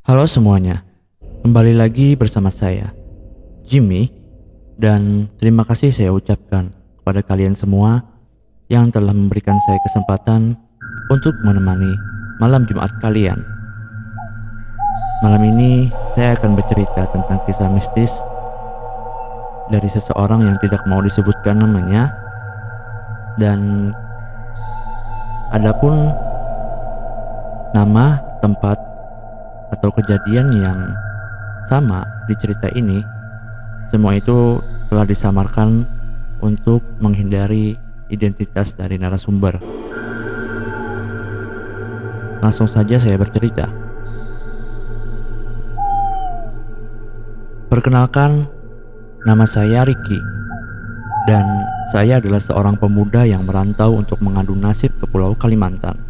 Halo semuanya, kembali lagi bersama saya, Jimmy, dan terima kasih saya ucapkan kepada kalian semua yang telah memberikan saya kesempatan untuk menemani malam Jumat kalian. Malam ini saya akan bercerita tentang kisah mistis dari seseorang yang tidak mau disebutkan namanya, dan adapun nama, tempat, atau kejadian yang sama di cerita ini, semua itu telah disamarkan untuk menghindari identitas dari narasumber. Langsung saja saya bercerita. Perkenalkan, nama saya Ricky, dan saya adalah seorang pemuda yang merantau untuk mengadu nasib ke Pulau Kalimantan.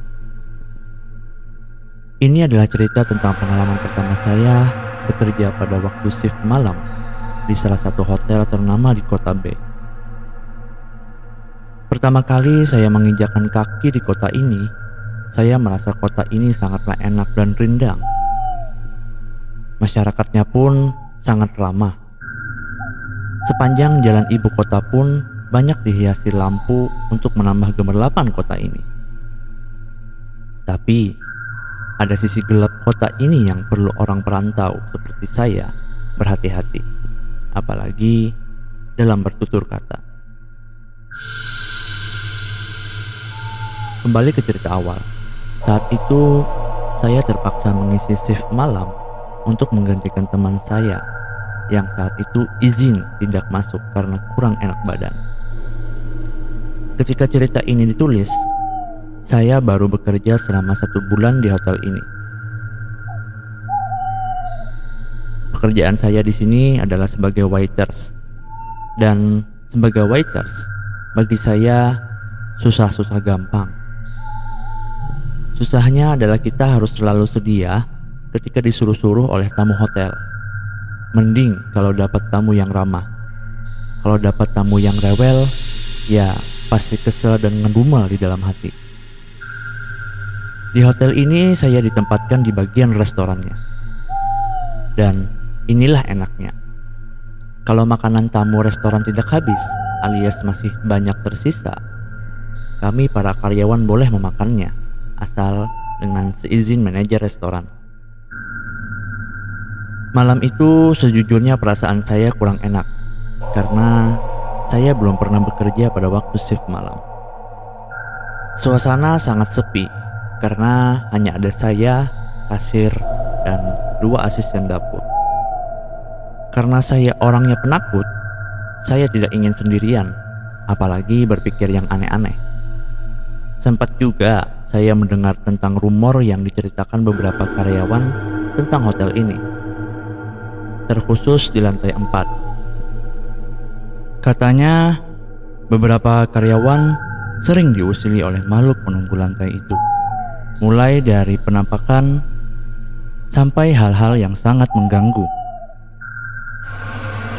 Ini adalah cerita tentang pengalaman pertama saya bekerja pada waktu shift malam di salah satu hotel ternama di kota B. Pertama kali saya menginjakkan kaki di kota ini, saya merasa kota ini sangatlah enak dan rindang. Masyarakatnya pun sangat ramah. Sepanjang jalan ibu kota pun banyak dihiasi lampu untuk menambah gemerlapan kota ini. Tapi ada sisi gelap kota ini yang perlu orang perantau seperti saya berhati-hati, apalagi dalam bertutur kata. Kembali ke cerita awal. Saat itu saya terpaksa mengisi shift malam untuk menggantikan teman saya yang saat itu izin tidak masuk karena kurang enak badan. Ketika cerita ini ditulis, saya baru bekerja selama 1 bulan di hotel ini. Pekerjaan saya di sini adalah sebagai waiters, dan sebagai waiters bagi saya susah-susah gampang. Susahnya adalah kita harus selalu sedia ketika disuruh-suruh oleh tamu hotel. Mending kalau dapat tamu yang ramah. Kalau dapat tamu yang rewel, ya pasti kesel dan ngedumel di dalam hati. Di hotel ini saya ditempatkan di bagian restorannya. Dan inilah enaknya. Kalau makanan tamu restoran tidak habis alias masih banyak tersisa, kami para karyawan boleh memakannya, asal dengan seizin manajer restoran. Malam itu sejujurnya perasaan saya kurang enak, karena saya belum pernah bekerja pada waktu shift malam. Suasana sangat sepi, karena hanya ada saya, kasir, dan 2 asisten dapur. Karena saya orangnya penakut, saya tidak ingin sendirian, apalagi berpikir yang aneh-aneh. Sempat juga saya mendengar tentang rumor yang diceritakan beberapa karyawan tentang hotel ini, terkhusus di lantai 4. Katanya beberapa karyawan sering diusili oleh makhluk penunggu lantai itu. Mulai dari penampakan sampai hal-hal yang sangat mengganggu.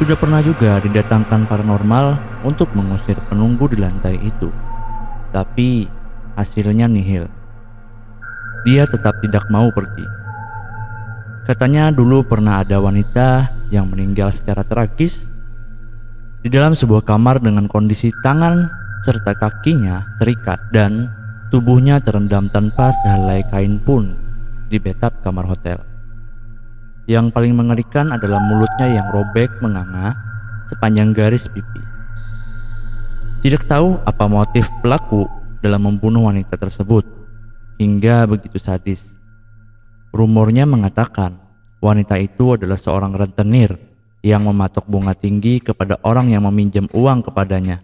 Sudah pernah juga didatangkan paranormal untuk mengusir penunggu di lantai itu, tapi hasilnya nihil. Dia tetap tidak mau pergi. Katanya dulu pernah ada wanita yang meninggal secara tragis di dalam sebuah kamar dengan kondisi tangan serta kakinya terikat dan tubuhnya terendam tanpa sehelai kain pun di bathtub kamar hotel. Yang paling mengerikan adalah mulutnya yang robek menganga sepanjang garis pipi. Tidak tahu apa motif pelaku dalam membunuh wanita tersebut hingga begitu sadis. Rumornya mengatakan wanita itu adalah seorang rentenir yang mematok bunga tinggi kepada orang yang meminjam uang kepadanya.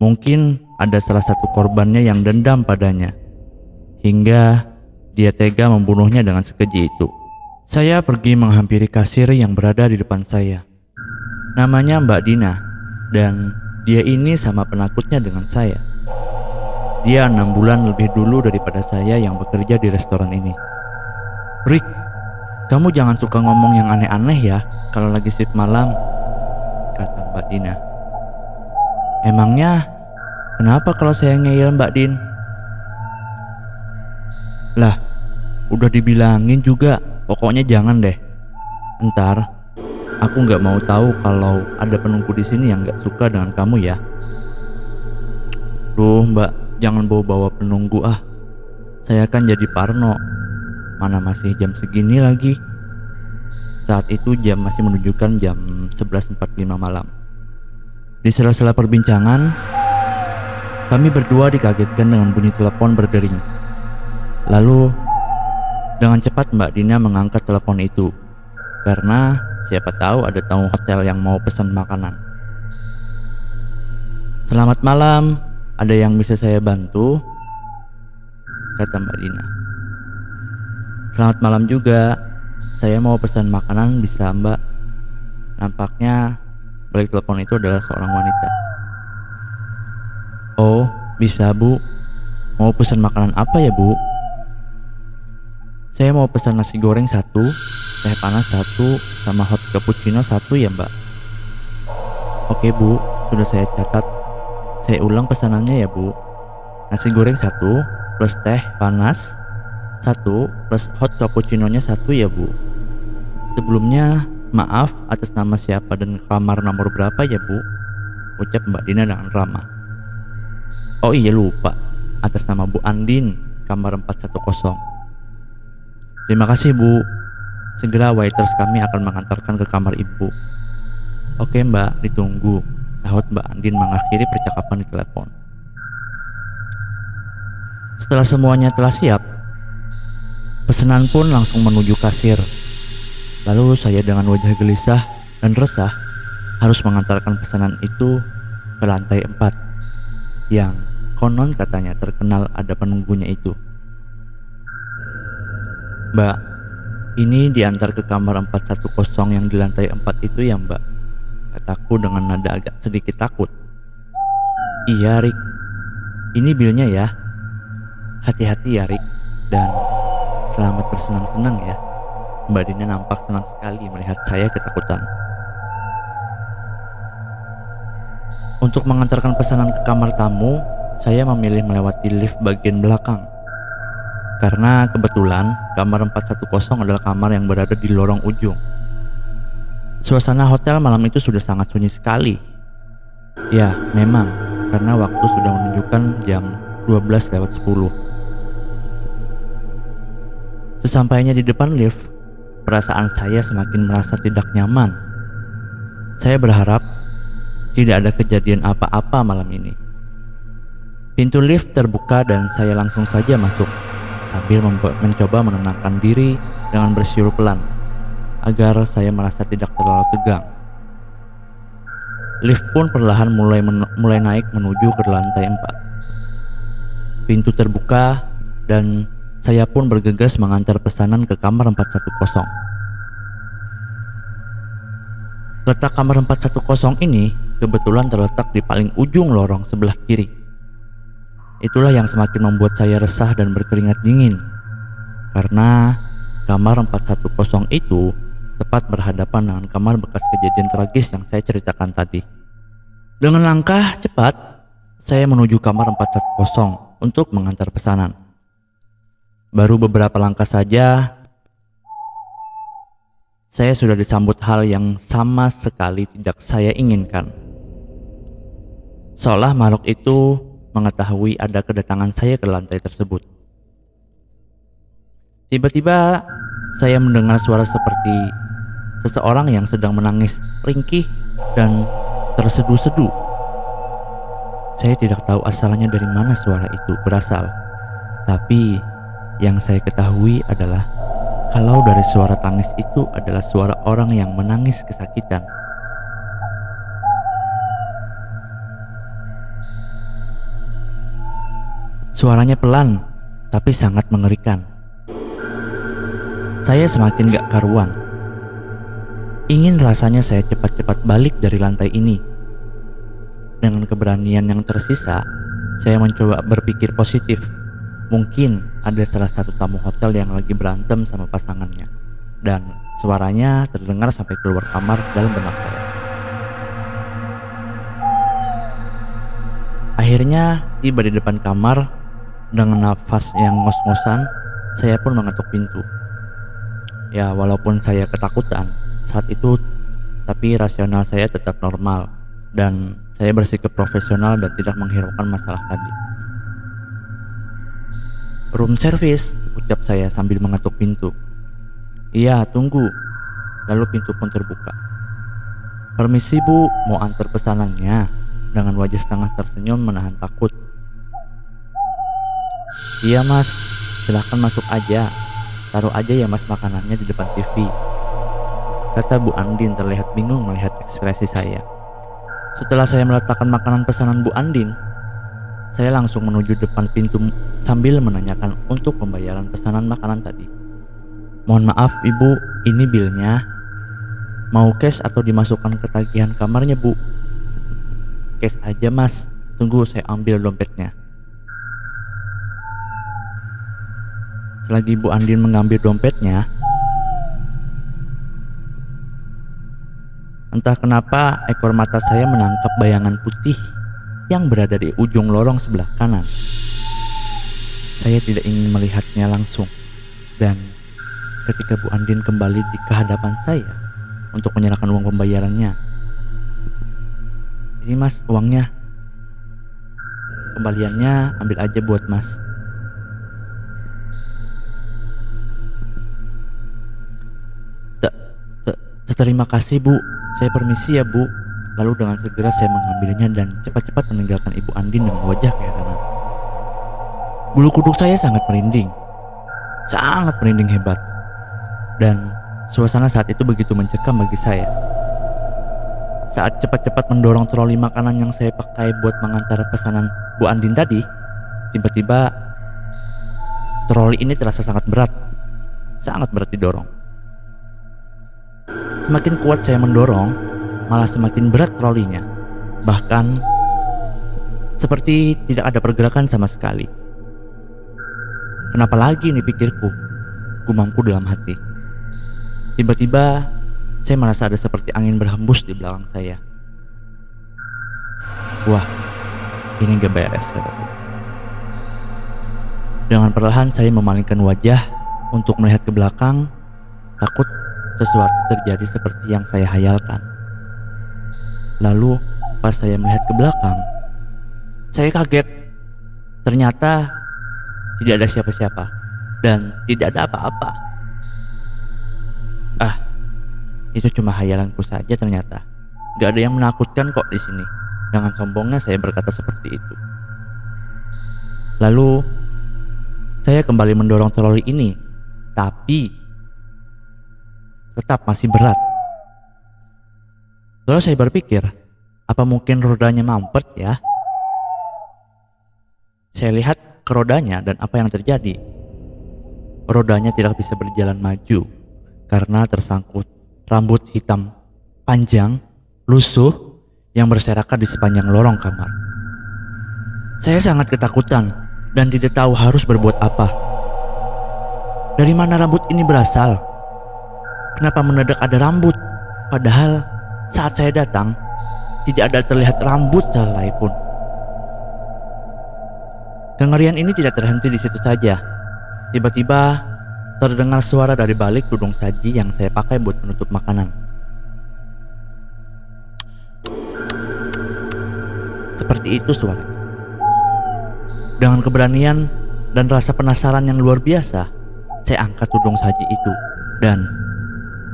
Mungkin ada salah satu korbannya yang dendam padanya, hingga dia tega membunuhnya dengan sekeji itu. Saya pergi menghampiri kasir yang berada di depan saya. Namanya Mbak Dina, dan dia ini sama penakutnya dengan saya. Dia 6 bulan lebih dulu daripada saya yang bekerja di restoran ini. "Rick, kamu jangan suka ngomong yang aneh-aneh ya kalau lagi shift malam," kata Mbak Dina. "Emangnya kenapa kalau saya ngeyel, Mbak Din?" "Lah, udah dibilangin juga pokoknya jangan deh. Entar aku nggak mau tahu kalau ada penunggu di sini yang nggak suka dengan kamu ya. Duh mbak, jangan bawa-bawa penunggu ah. Saya kan jadi parno. Mana masih jam segini lagi. Saat itu jam masih menunjukkan jam 11.45 malam. Di sela-sela perbincangan, kami berdua dikagetkan dengan bunyi telepon berdering. Lalu, dengan cepat Mbak Dina mengangkat telepon itu, karena siapa tahu ada tamu hotel yang mau pesan makanan. "Selamat malam, ada yang bisa saya bantu?" kata Mbak Dina. "Selamat malam juga, saya mau pesan makanan, bisa Mbak?" Nampaknya balik telepon itu adalah seorang wanita. "Oh, bisa Bu. Mau pesan makanan apa ya Bu?" "Saya mau pesan nasi goreng 1, teh panas 1, sama hot cappuccino 1 ya Mbak." "Oke Bu, sudah saya catat. Saya ulang pesanannya ya Bu. Nasi goreng 1 plus teh panas 1 plus hot cappuccino-nya 1 ya Bu. Sebelumnya maaf atas nama siapa dan kamar nomor berapa ya Bu?" ucap Mbak Dina dengan ramah. "Oh iya lupa, atas nama Bu Andin, kamar 410. "Terima kasih Bu, segera waiters kami akan mengantarkan ke kamar Ibu." "Oke Mbak, ditunggu," sahut Mbak Andin mengakhiri percakapan di telepon. Setelah semuanya telah siap, pesanan pun langsung menuju kasir. Lalu saya dengan wajah gelisah dan resah harus mengantarkan pesanan itu ke lantai 4 yang konon katanya terkenal ada penunggunya itu. "Mbak, ini diantar ke kamar 410 yang di lantai 4 itu ya Mbak?" kataku dengan nada agak sedikit takut. "Iya Rik, ini bilnya ya. Hati-hati ya Rik, dan selamat bersenang-senang ya." Mbak Dina nampak senang sekali melihat saya ketakutan. Untuk mengantarkan pesanan ke kamar tamu, saya memilih melewati lift bagian belakang. Karena kebetulan kamar 410 adalah kamar yang berada di lorong ujung. Suasana hotel malam itu sudah sangat sunyi sekali. Ya, memang karena waktu sudah menunjukkan jam 12:10. Sesampainya di depan lift, perasaan saya semakin merasa tidak nyaman. Saya berharap tidak ada kejadian apa-apa malam ini. Pintu lift terbuka dan saya langsung saja masuk sambil mencoba menenangkan diri dengan bersiul pelan agar saya merasa tidak terlalu tegang. Lift pun perlahan mulai naik menuju ke lantai 4. Pintu terbuka dan saya pun bergegas mengantar pesanan ke kamar 410. Letak kamar 410 ini kebetulan terletak di paling ujung lorong sebelah kiri. Itulah yang semakin membuat saya resah dan berkeringat dingin, karena kamar 410 itu tepat berhadapan dengan kamar bekas kejadian tragis yang saya ceritakan tadi. Dengan langkah cepat, saya menuju kamar 410 untuk mengantar pesanan. Baru beberapa langkah saja, saya sudah disambut hal yang sama sekali tidak saya inginkan. Seolah makhluk itu mengetahui ada kedatangan saya ke lantai tersebut. Tiba-tiba saya mendengar suara seperti seseorang yang sedang menangis ringkih dan terseduh-seduh. Saya tidak tahu asalnya dari mana suara itu berasal, tapi yang saya ketahui adalah kalau dari suara tangis itu adalah suara orang yang menangis kesakitan. Suaranya pelan, tapi sangat mengerikan. Saya semakin gak karuan. Ingin rasanya saya cepat-cepat balik dari lantai ini. Dengan keberanian yang tersisa, saya mencoba berpikir positif. Mungkin ada salah satu tamu hotel yang lagi berantem sama pasangannya, dan suaranya terdengar sampai keluar kamar dalam benak saya. Akhirnya tiba di depan kamar. Dengan nafas yang ngos-ngosan, saya pun mengetuk pintu. Ya, walaupun saya ketakutan saat itu, tapi rasional saya tetap normal dan saya bersikap profesional dan tidak menghiraukan masalah tadi. "Room service," ucap saya sambil mengetuk pintu. "Iya, tunggu." Lalu pintu pun terbuka. "Permisi Bu, mau antar pesanannya?" Dengan wajah setengah tersenyum menahan takut. "Iya Mas, silahkan masuk aja. Taruh aja ya Mas makanannya di depan TV," kata Bu Andin terlihat bingung melihat ekspresi saya. Setelah saya meletakkan makanan pesanan Bu Andin, saya langsung menuju depan pintu sambil menanyakan untuk pembayaran pesanan makanan tadi. "Mohon maaf Ibu, ini bilnya. Mau cash atau dimasukkan ke tagihan kamarnya Bu?" "Cash aja Mas, tunggu saya ambil dompetnya." Selagi Bu Andin mengambil dompetnya, entah kenapa ekor mata saya menangkap bayangan putih yang berada di ujung lorong sebelah kanan. Saya tidak ingin melihatnya langsung, dan ketika Bu Andin kembali di kehadapan saya untuk menyerahkan uang pembayarannya, "Ini Mas uangnya, kembaliannya ambil aja buat Mas." "Terima kasih Bu, saya permisi ya Bu." Lalu dengan segera saya mengambilnya dan cepat-cepat meninggalkan Ibu Andin dengan wajah keheranan. Bulu kuduk saya sangat merinding hebat. Dan suasana saat itu begitu mencekam bagi saya. Saat cepat-cepat mendorong troli makanan yang saya pakai buat mengantar pesanan Bu Andin tadi, tiba-tiba troli ini terasa sangat berat didorong. Semakin kuat saya mendorong, malah semakin berat trolinya. Bahkan seperti tidak ada pergerakan sama sekali. "Kenapa lagi nih?" pikirku, gumamku dalam hati. Tiba-tiba saya merasa ada seperti angin berhembus di belakang saya. "Wah, ini gak beres," kataku. Dengan perlahan saya memalingkan wajah untuk melihat ke belakang, takut sesuatu terjadi seperti yang saya hayalkan. Lalu pas saya melihat ke belakang, saya kaget. Ternyata tidak ada siapa-siapa dan tidak ada apa-apa. Itu cuma hayalanku saja ternyata. Gak ada yang menakutkan kok di sini. Dengan sombongnya saya berkata seperti itu. Lalu saya kembali mendorong troli ini, tapi tetap masih berat. Lalu saya berpikir, apa mungkin rodanya mampet ya? Saya lihat ke rodanya dan apa yang terjadi. Rodanya tidak bisa berjalan maju karena tersangkut rambut hitam panjang lusuh yang berserakan di sepanjang lorong kamar. Saya sangat ketakutan dan tidak tahu harus berbuat apa. Dari mana rambut ini berasal? Kenapa mendadak ada rambut? Padahal saat saya datang tidak ada terlihat rambut sehelai pun. Kengerian ini tidak terhenti di situ saja. Tiba-tiba terdengar suara dari balik tudung saji yang saya pakai buat menutup makanan. Seperti itu suara. Dengan keberanian dan rasa penasaran yang luar biasa, saya angkat tudung saji itu dan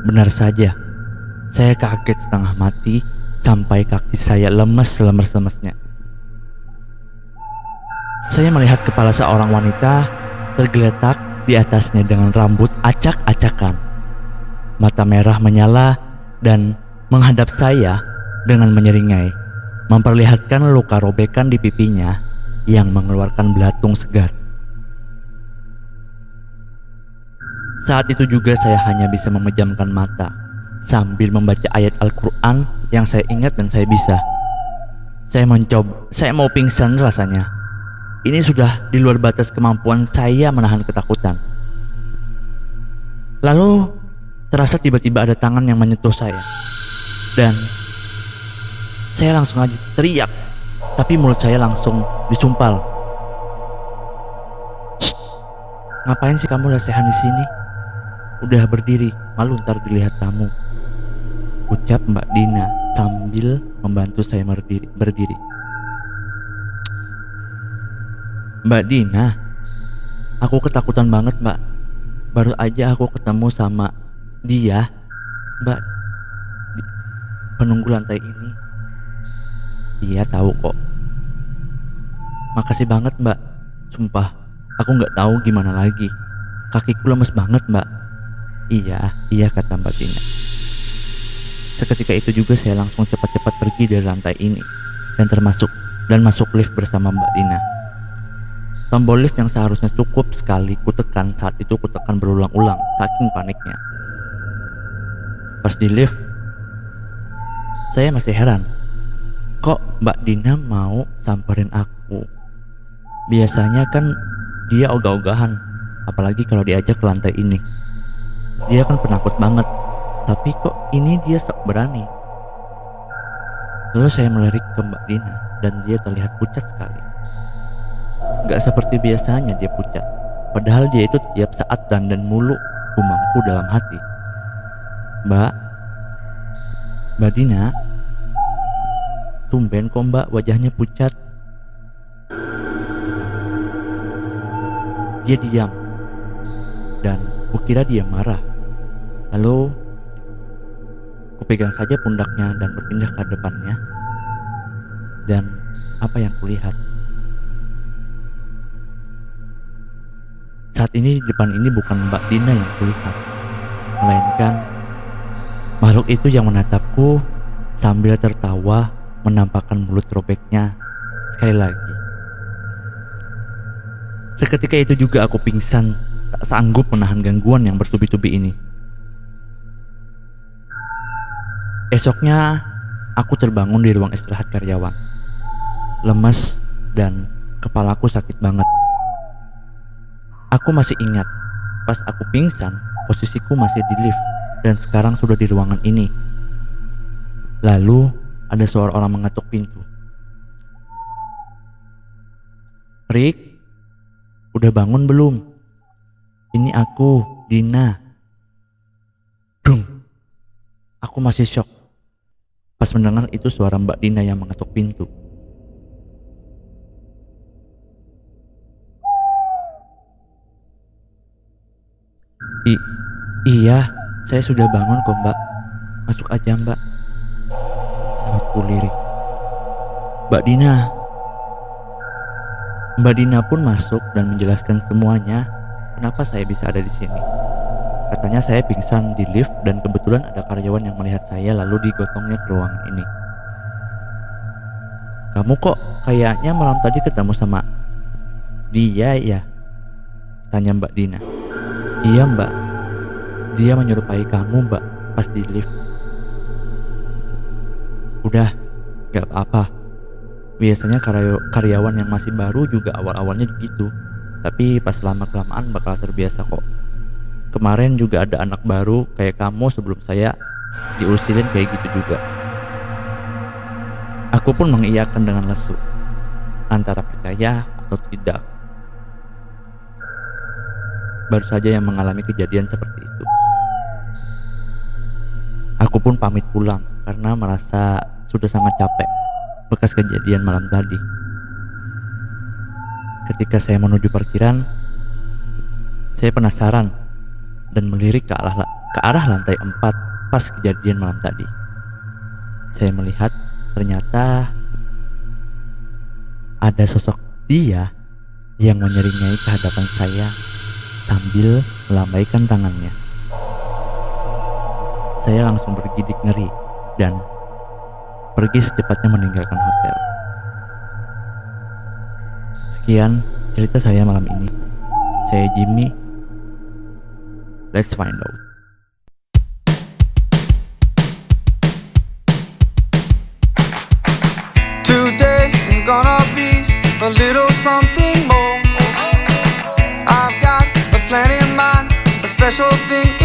benar saja, saya kaget setengah mati sampai kaki saya lemes selemes-lemesnya. Saya melihat kepala seorang wanita tergeletak di atasnya dengan rambut acak-acakan. Mata merah menyala dan menghadap saya dengan menyeringai, memperlihatkan luka robekan di pipinya yang mengeluarkan belatung segar. Saat itu juga saya hanya bisa memejamkan mata sambil membaca ayat Al-Quran yang saya ingat dan saya bisa. Saya mau pingsan rasanya. Ini sudah di luar batas kemampuan saya menahan ketakutan. Lalu terasa tiba-tiba ada tangan yang menyentuh saya. Dan saya langsung aja teriak, tapi mulut saya langsung disumpal. "Shh, ngapain sih kamu lesehan di sini?" Udah berdiri, malu ntar dilihat tamu, ucap Mbak Dina sambil membantu saya berdiri. Mbak Dina, aku ketakutan banget mbak. Baru aja aku ketemu sama dia, mbak, penunggu lantai ini. Iya tahu kok. Makasih banget mbak. Sumpah, aku gak tahu gimana lagi. Kakiku lemes banget mbak. Iya kata Mbak Dina. Seketika itu juga saya langsung cepat-cepat pergi dari lantai ini dan masuk lift bersama Mbak Dina. Tombol lift yang seharusnya cukup sekali kutekan saat itu kutekan berulang-ulang saking paniknya. Pas di lift, saya masih heran. Kok Mbak Dina mau samperin aku? Biasanya kan dia ogah-ogahan, apalagi kalau diajak ke lantai ini. Dia kan penakut banget, tapi kok ini dia sok berani. Lalu saya melirik ke Mbak Dina dan dia terlihat pucat sekali. Gak seperti biasanya dia pucat, padahal dia itu tiap saat dandan mulu, gumamku dalam hati. Mbak Dina, tumben kok mbak wajahnya pucat. Dia diam dan kukira dia marah. Lalu kupegang saja pundaknya dan berpindah ke depannya. Dan apa yang kulihat? Saat ini di depan ini bukan Mbak Dina yang kulihat, melainkan makhluk itu yang menatapku sambil tertawa menampakkan mulut robeknya sekali lagi. Seketika itu juga aku pingsan, tak sanggup menahan gangguan yang bertubi-tubi ini. Esoknya aku terbangun di ruang istirahat karyawan, lemes dan kepalaku sakit banget. Aku masih ingat, pas aku pingsan, posisiku masih di lift dan sekarang sudah di ruangan ini. Lalu ada suara orang mengetuk pintu. Rick, udah bangun belum? Ini aku, Dina. Dung. Aku masih shock pas mendengar itu suara Mbak Dina yang mengetuk pintu. Iya, saya sudah bangun kok mbak. Masuk aja mbak, sangat kulirik. Mbak Dina pun masuk dan menjelaskan semuanya kenapa saya bisa ada di sini. Katanya saya pingsan di lift dan kebetulan ada karyawan yang melihat saya lalu digotongnya ke ruangan ini. Kamu kok kayaknya malam tadi ketemu sama dia ya? Tanya Mbak Dina. Iya mbak, dia menyerupai kamu mbak pas di lift. Udah, gak apa-apa. Biasanya karyawan yang masih baru juga awal-awalnya gitu, tapi pas lama-kelamaan bakal terbiasa kok. Kemarin juga ada anak baru kayak kamu sebelum saya diusilin kayak gitu juga. Aku pun mengiyakan dengan lesu, antara percaya atau tidak. Baru saja yang mengalami kejadian seperti itu. Aku pun pamit pulang karena merasa sudah sangat capek bekas kejadian malam tadi. Ketika saya menuju parkiran, saya penasaran dan melirik ke arah lantai 4 pas kejadian malam tadi. Saya melihat ternyata ada sosok dia yang menyeringai ke hadapan saya sambil melambaikan tangannya. Saya langsung bergidik ngeri dan pergi secepatnya meninggalkan hotel. Sekian cerita saya malam ini. Saya Jimmy. Let's find out. Today is gonna be a little something more. I've got a plan in mind, a special thing